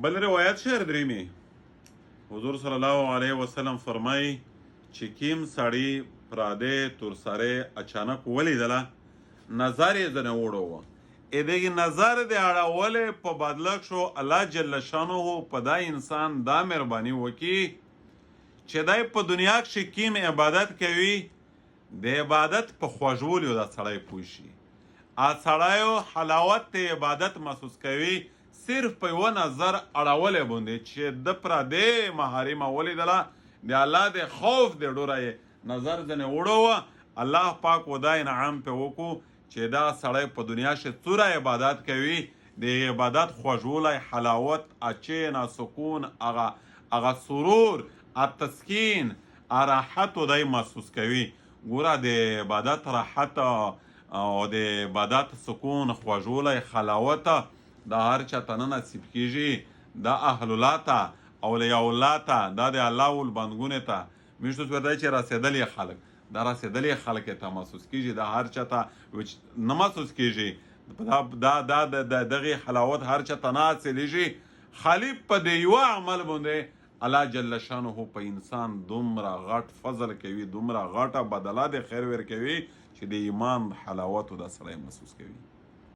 بل روایت شعر دریمې حضور صلی الله علیه وسلم فرمایي چې کیم سړی پراده تورسره اچانک ولیدله نظر یې ځنه وړوه دغه نظر د اړولې په بدلک شو الله جل شانه په دا انسان دا مهرباني وکي چې دای په دنیا کې کیم عبادت کوي د عبادت په خوږولو دا سړی پوه شي سړیو حلاوت ته عبادت محسوس کوي صرف په یوه نظر اړولې باندې چې د پردې محارمه ولیدله د الله د خوف د ډوره یې نظر ځنې وړوه الله پاک و دا انعام پې وکړو چې دا سړی په دنیا کې څوره عبادت کوي د عبادت خوږولی حلاوت اچین سکون هغه سرور تسکین راحت و دی محسوس کوي ګوره د عبادت راحت او د عبادت سکون خوږولی حلاوت دا هر چاته نه نصیب کیږي دا اهل الله ته اولیاء الله ته دا د الله ولبندګونې ته میشتو ورته چې رسېدلي خلک دا رسېدلي خلک ته محسوس کیږي دا هر چاته نه محسوس کیږي دا دغه حلاوت هر چاته نه حاصلیږي خالي په د یوه عمل باندې الله جل شانه په انسان دومره غټ فضل کوي دومره غټه بدله د خیر ورکوي چې د ایمان حلاوت دا سړی محسوس کوي